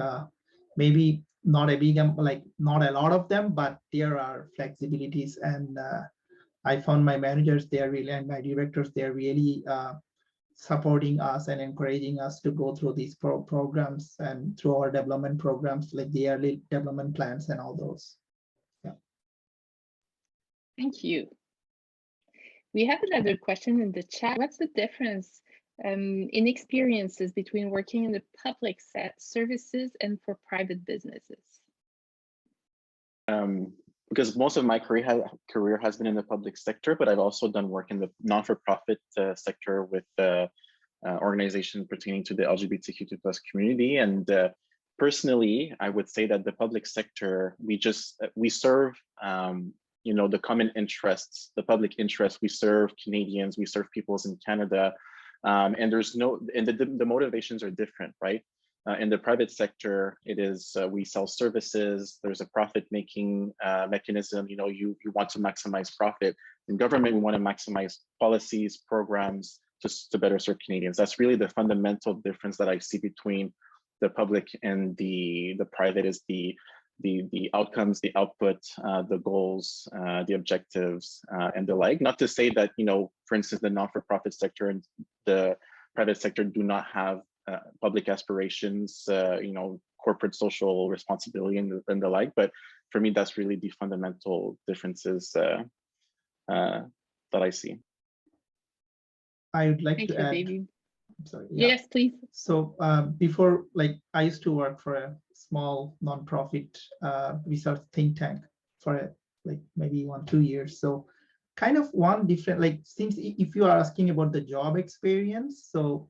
maybe not a big, like not a lot of them, but there are flexibilities. And I found my managers, they are really, and my directors, they're really supporting us and encouraging us to go through these programs and through our development programs, like the early development plans and all those. Yeah.
Thank you. We have another question in the chat. What's the difference in experiences between working in the public services and for private businesses?
because most of my career has been in the public sector, but I've also done work in the non-for-profit sector with organizations pertaining to the LGBTQ2+ community. And personally, I would say that the public sector, we serve, the common interests, the public interest. We serve Canadians, we serve peoples in Canada, and the motivations are different, right? In the private sector, it is we sell services. There's a profit-making mechanism. You want to maximize profit. In government, we want to maximize policies, programs to better serve Canadians. That's really the fundamental difference that I see between the public and the private. Is the outcomes, the output, the goals, the objectives, and the like. Not to say that for instance, the non-for-profit sector and the private sector do not have public aspirations, corporate social responsibility and the like. But for me, that's really the fundamental differences that I see.
I would like
Thank
to
you,
add.
David.
I'm sorry. Yeah.
Yes, please.
So before, I used to work for a small nonprofit research think tank for maybe 1-2 years. So kind of one different, since if you are asking about the job experience, so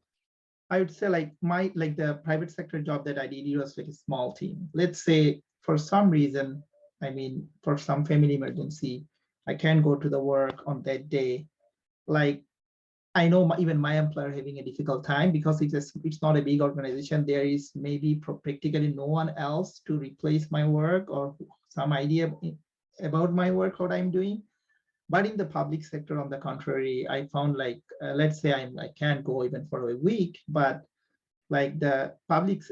I would say the private sector job that I did, it was a small team. Let's say for some reason, for some family emergency, I can't go to the work on that day. I know even my employer having a difficult time because it's not a big organization. There is maybe practically no one else to replace my work or some idea about my work, what I'm doing. But in the public sector, on the contrary, I found let's say I can't go even for a week, but the public,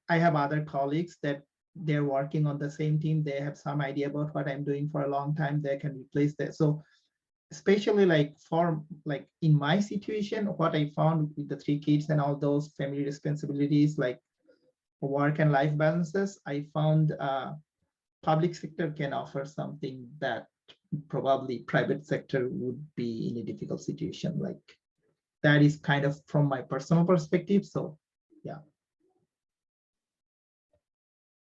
I have other colleagues that they're working on the same team. They have some idea about what I'm doing for a long time. They can replace that. So especially in my situation, what I found with the 3 kids and all those family responsibilities, work and life balances, I found public sector can offer something that probably private sector would be in a difficult situation. That is kind of from my personal perspective. So yeah.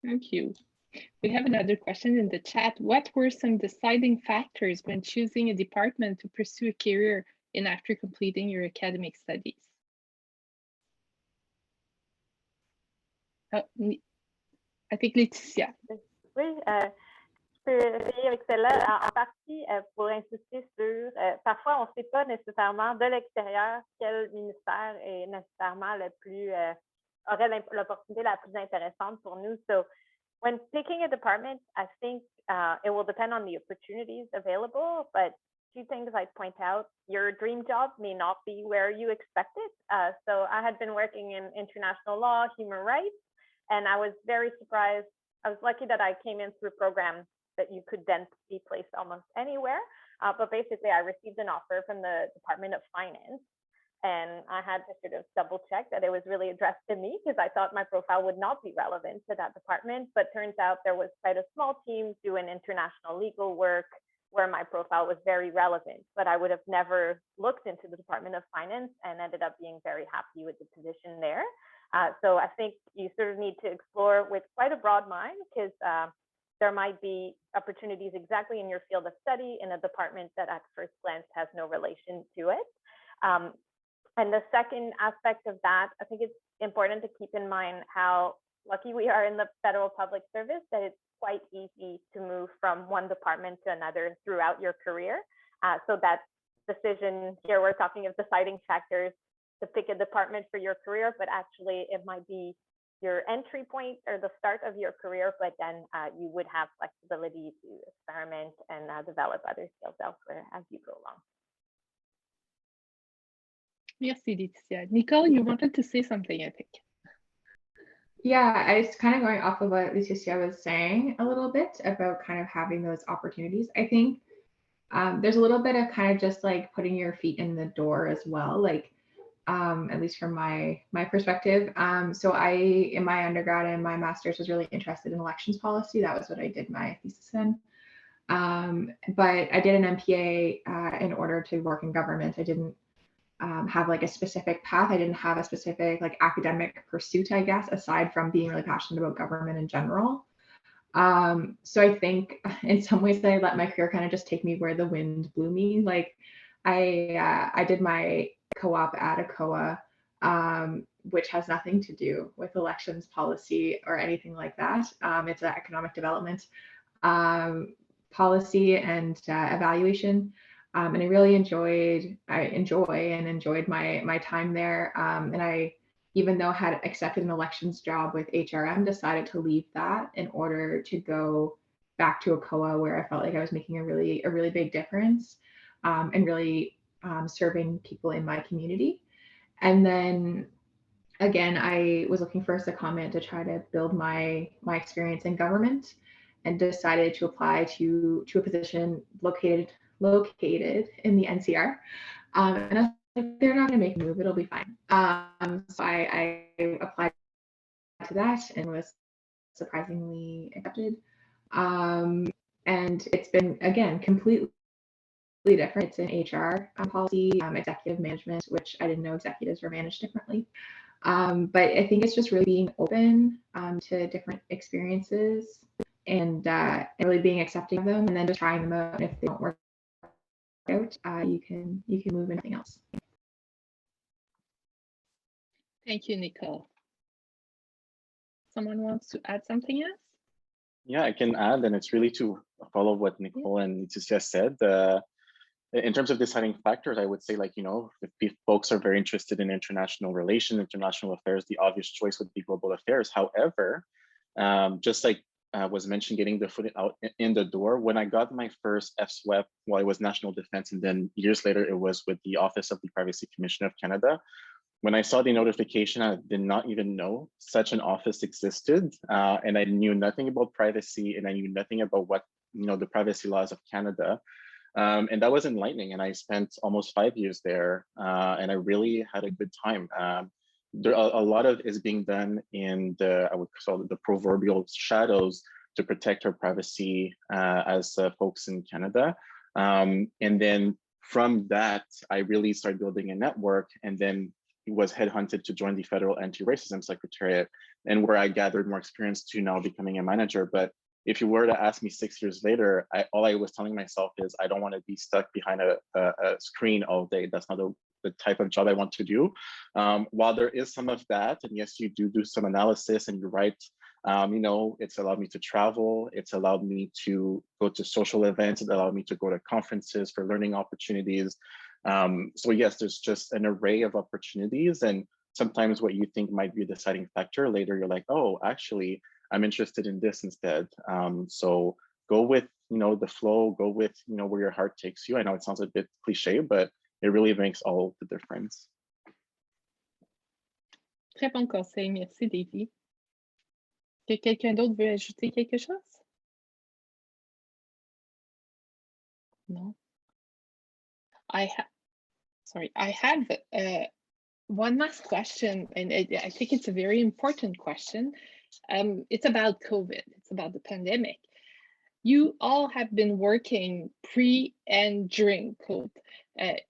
Thank you. We have another question in the chat. What were some deciding factors when choosing a department to pursue a career in after completing your academic studies? I think Laetitia.
Oui, je peux essayer avec celle-là. En partie, pour insister sur, parfois, on ne sait pas nécessairement de l'extérieur quel ministère est nécessairement aurait l'opportunité la plus intéressante pour nous. So, when picking a department, I think it will depend on the opportunities available, but 2 things I'd point out: your dream job may not be where you expect it. So I had been working in international law, human rights, and I was very surprised. I was lucky that I came in through a program that you could then be placed almost anywhere. But basically, I received an offer from the Department of Finance, and I had to sort of double check that it was really addressed to me because I thought my profile would not be relevant to that department. But turns out there was quite a small team doing international legal work where my profile was very relevant. But I would have never looked into the Department of Finance and ended up being very happy with the position there. So I think you sort of need to explore with quite a broad mind because there might be opportunities exactly in your field of study in a department that at first glance has no relation to it. And the second aspect of that, I think it's important to keep in mind how lucky we are in the federal public service that it's quite easy to move from one department to another throughout your career. So that decision here, we're talking of deciding factors to pick a department for your career, but actually it might be your entry point or the start of your career, but then you would have flexibility to experiment and develop other skills elsewhere as you go along.
Merci, Laetitia. Nicole, you wanted to say something, I think.
Yeah, I was kind of going off of what Laetitia was saying a little bit about kind of having those opportunities. I think there's a little bit of kind of just putting your feet in the door as well, at least from my perspective. So in my undergrad and my master's was really interested in elections policy. That was what I did my thesis in. But I did an MPA in order to work in government. I didn't have a specific path. I didn't have a specific academic pursuit, I guess, aside from being really passionate about government in general. So I think in some ways I let my career kind of just take me where the wind blew me. Like I did my co-op at a COA, which has nothing to do with elections policy or anything like that. It's an economic development policy and evaluation. And I really enjoyed my time there. And I, even though I had accepted an elections job with HRM, decided to leave that in order to go back to a COA where I felt like I was making a really big difference, and really serving people in my community. And then again, I was looking for a secondment to try to build my experience in government, and decided to apply to a position located in the NCR. And I was like, they're not going to make a move, it'll be fine. So I applied to that and was surprisingly accepted. And it's been, again, completely different. It's in HR policy, executive management, which I didn't know executives were managed differently. But I think it's just really being open to different experiences, and really being accepting of them, and then just trying them out. And if they don't work out, you can move into anything else.
Thank you, Nicole. Someone wants to add something else?
Yeah, I can add, and it's really to follow what Nicole and Leticia said. In terms of deciding factors, I would say, like, you know, if folks are very interested in international relations, international affairs, the obvious choice would be global affairs. However, just like was mentioned, getting the foot out in the door, when I got my first FSWEP, well, it was national defense, and then years later, it was with the Office of the Privacy Commissioner of Canada. When I saw the notification, I did not even know such an office existed, and I knew nothing about privacy, and I knew nothing about what, you know, the privacy laws of Canada. And that was enlightening, and I spent almost 5 years there, and I really had a good time. There a lot of is being done in the, I would call it the proverbial shadows, to protect our privacy as folks in Canada. And then from that, I really started building a network, and then was headhunted to join the Federal Anti-Racism Secretariat, and where I gathered more experience to now becoming a manager. But if you were to ask me 6 years later, all I was telling myself is I don't want to be stuck behind a screen all day. That's not the type of job I want to do. While there is some of that, and yes, you do some analysis and you write, you know, it's allowed me to travel. It's allowed me to go to social events. It allowed me to go to conferences for learning opportunities. So yes, there's just an array of opportunities. And sometimes what you think might be a deciding factor, later you're like, oh, actually, I'm interested in this instead. So go with, you know, the flow, go with, you know, where your heart takes you. I know it sounds a bit cliche, but it really makes all the difference.
Très bon conseil, merci Davy. Que quelqu'un d'autre veut ajouter quelque chose? No. I have one last question, and I think it's a very important question. It's about COVID. It's about the pandemic. You all have been working pre and during COVID.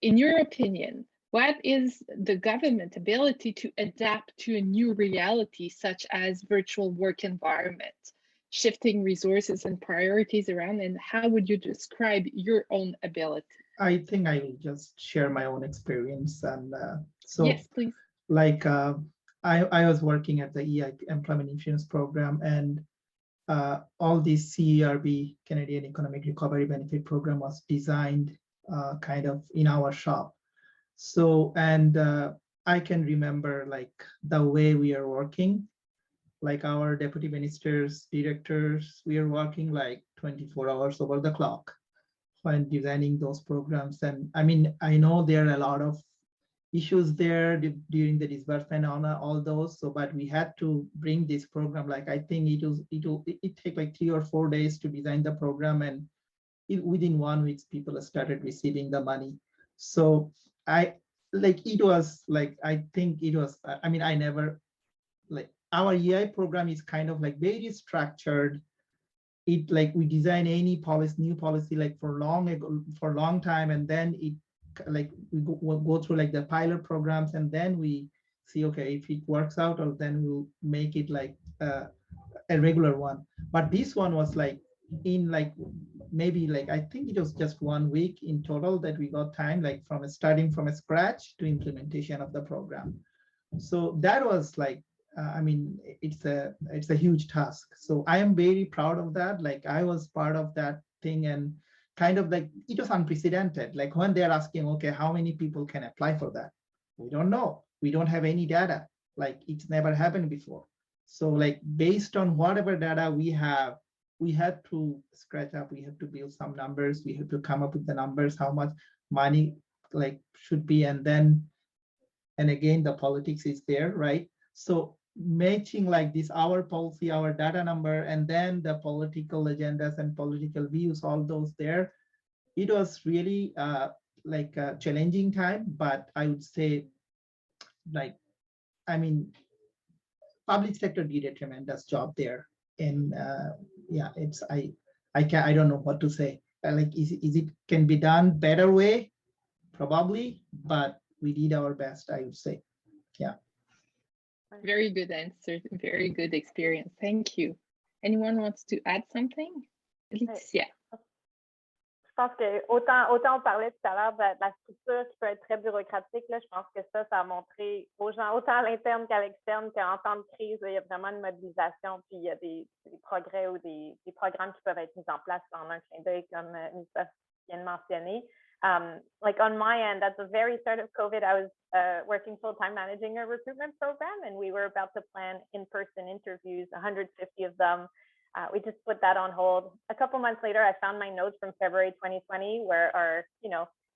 In your opinion, what is the government ability to adapt to a new reality, such as virtual work environment, shifting resources and priorities around, and how would you describe your own ability?
I think I will just share my own experience. And so,
yes, please.
Like I was working at the EIP Employment Insurance Program, and all this CERB, Canadian Economic Recovery Benefit Program, was designed kind of in our shop. So, and I can remember like the way we are working, like our deputy ministers, directors, we are working like 24 hours over the clock when designing those programs. And I mean, I know there are a lot of issues there during the disbursement on all those. So, but we had to bring this program. Like I think it take like 3 or 4 days to design the program, and within 1 week, people started receiving the money. So it was like, I think it was, I mean, I never, like our EI program is kind of like very structured. It like we design any policy, new policy, like for a long time, and then it like we'll go through like the pilot programs, and then we see, okay, if it works out, or then we'll make it like a regular one. But this one was like in like maybe like I think it was just 1 week in total that we got time, like from starting from scratch to implementation of the program. So that was like I mean, it's a huge task. So I am very proud of that. Like I was part of that thing, and kind of like it was unprecedented. Like when they're asking, okay, how many people can apply for that? We don't know. We don't have any data. Like it's never happened before. So like based on whatever data we have, we had to scratch up. We have to build some numbers. We have to come up with the numbers, how much money like should be, and then, and again, the politics is there, right? So matching like this, our policy, our data number, and then the political agendas and political views, all those there, it was really like a challenging time, but I would say like, I mean, public sector did a tremendous job there. And yeah, it's, I don't know what to say. Like, is it can be done better way? Probably, but we did our best, I would say. Yeah.
Very good answer. Very good experience. Thank you. Anyone wants to add something? Laetitia.
Je pense que autant on parlait tout à l'heure de la structure qui peut être très bureaucratique, là, je pense que ça a montré aux gens, autant à l'interne qu'à l'externe, qu'en temps de crise, il y a vraiment une mobilisation, puis il y a des progrès ou des programmes qui peuvent être mis en place en un clin d'œil, comme Isabelle vient de mentionner. Like on my end, at the very start of COVID, I was working full-time managing a recruitment program, and we were about to plan in-person interviews, 150 of them. We just put that on hold. A couple months later, I found my notes from February 2020, where our,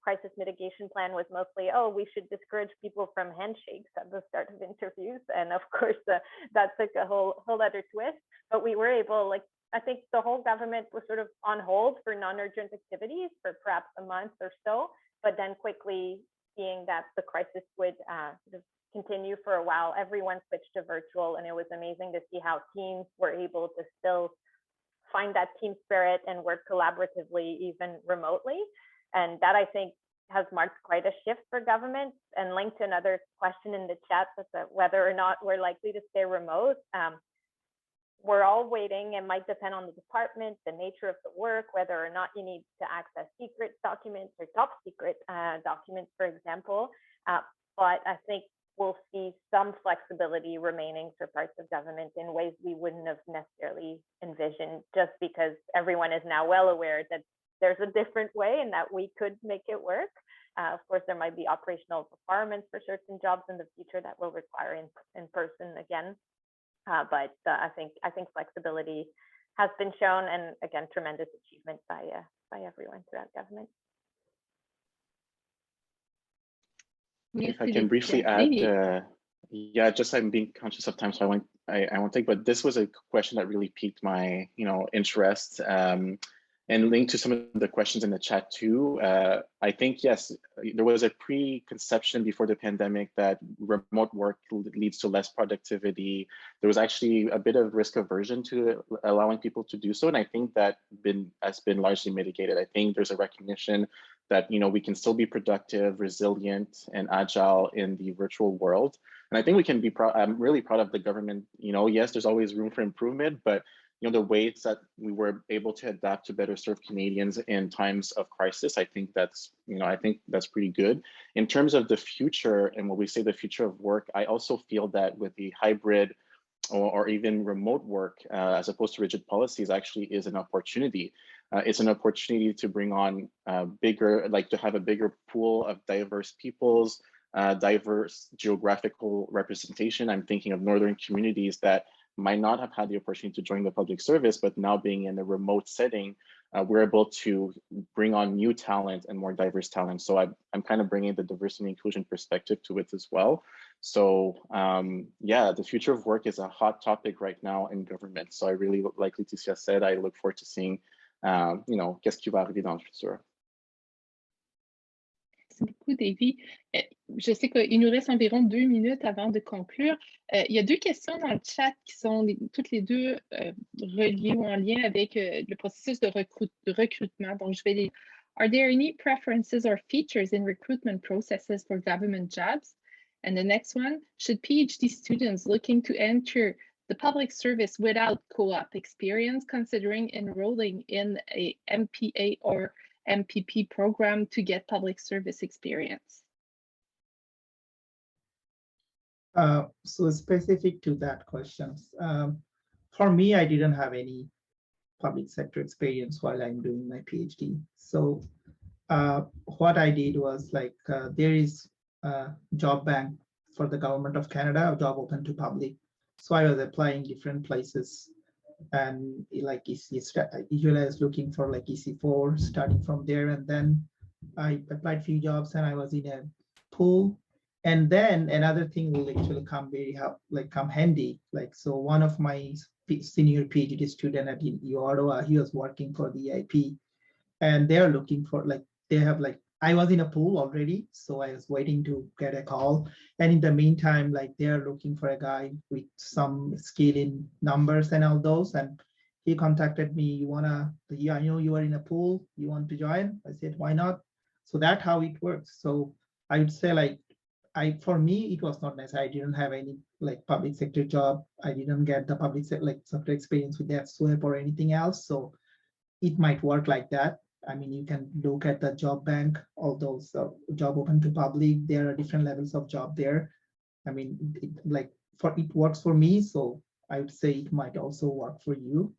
crisis mitigation plan was mostly, we should discourage people from handshakes at the start of interviews. And of course, that took a whole other twist. But we were able, I think the whole government was sort of on hold for non-urgent activities for perhaps a month or so, but then quickly seeing that the crisis would sort of continue for a while, everyone switched to virtual, and it was amazing to see how teams were able to still find that team spirit and work collaboratively, even remotely. And that, I think, has marked quite a shift for governments. And linked to another question in the chat, that's whether or not we're likely to stay remote. We're all waiting. It might depend on the department, the nature of the work, whether or not you need to access secret documents or top secret documents, for example. But I think we'll see some flexibility remaining for parts of government in ways we wouldn't have necessarily envisioned, just because everyone is now well aware that there's a different way and that we could make it work. Of course, there might be operational requirements for certain jobs in the future that will require in person again. But I think flexibility has been shown, and again, tremendous achievement by everyone throughout government.
If I can briefly add, yeah, just I'm being conscious of time, so I won't take. But this was a question that really piqued my interest, and linked to some of the questions in the chat too. I think yes, there was a preconception before the pandemic that remote work leads to less productivity. There was actually a bit of risk aversion to allowing people to do so, and I think that has been largely mitigated. I think there's a recognition that we can still be productive, resilient, and agile in the virtual world. And I think we can be proud. I'm really proud of the government. Yes, there's always room for improvement, but the ways that we were able to adapt to better serve Canadians in times of crisis, I think that's pretty good. In terms of the future and what we say the future of work, I also feel that with the hybrid or even remote work, as opposed to rigid policies, actually is an opportunity. It's an opportunity to bring on to have a bigger pool of diverse peoples, diverse geographical representation. I'm thinking of northern communities that might not have had the opportunity to join the public service, but now being in a remote setting, we're able to bring on new talent and more diverse talent. So I'm kind of bringing the diversity and inclusion perspective to it as well. So yeah, the future of work is a hot topic right now in government. So I really, like Laetitia said, I look forward to seeing, qu'est-ce qui va arriver dans le futur.
Merci beaucoup, Davy. Je sais qu'il nous reste environ 2 minutes avant de conclure. Il y a 2 questions dans le chat qui sont toutes les deux reliées ou en lien avec le processus de recrutement. Donc, je vais les... Are there any preferences or features in recruitment processes for government jobs? And the next one, should PhD students looking to enter the public service without co-op experience, considering enrolling in a MPA or MPP program to get public service experience?
So specific to that question, for me, I didn't have any public sector experience while I'm doing my PhD. So what I did was like, there is a job bank for the government of Canada, a job open to public. So I was applying different places, and like usually I was looking for like EC4, starting from there, and then I applied few jobs and I was in a pool. And then another thing will actually come come handy. Like, so one of my senior PhD student at Ottawa, he was working for the EIP, and they're looking for I was in a pool already, so I was waiting to get a call. And in the meantime, like they're looking for a guy with some skill in numbers and all those. And he contacted me, I know you are in a pool, you want to join? I said, why not? So that's how it works. So I would say for me, it was not nice. I didn't have any like public sector job. I didn't get the public sector experience with the FSWEP or anything else. So it might work like that. I mean, you can look at the job bank, all those job open to public. There are different levels of job there. I mean, it works for me. So I would say it might also work for you.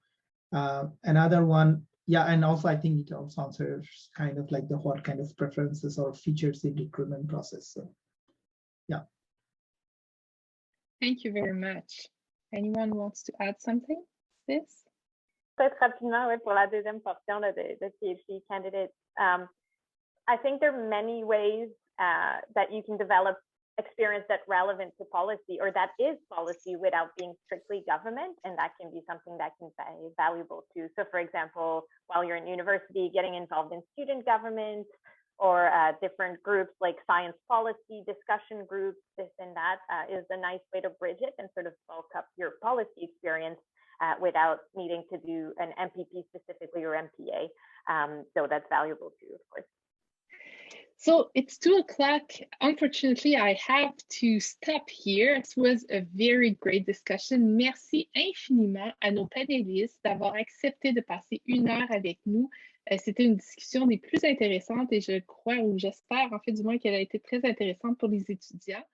Another one, yeah, and also I think it also answers kind of like what kind of preferences or features in recruitment process. So. Yeah.
Thank you very much. Anyone wants to add something to this?
Peut-être rapidement, ouais, pour la deuxième portion là, de PhD candidates. I think there are many ways that you can develop experience that's relevant to policy or that is policy without being strictly government, and that can be something that can be valuable too. So for example, while you're in university, getting involved in student government, or different groups like science policy, discussion groups, this and that is a nice way to bridge it and sort of bulk up your policy experience without needing to do an MPP specifically or MPA. So that's valuable too, of course.
So it's 2 o'clock. Unfortunately, I have to stop here. It was a very great discussion. Merci infiniment à nos panélistes d'avoir accepté de passer 1 heure avec nous. C'était une discussion des plus intéressantes et je crois ou j'espère en fait du moins qu'elle a été très intéressante pour les étudiants.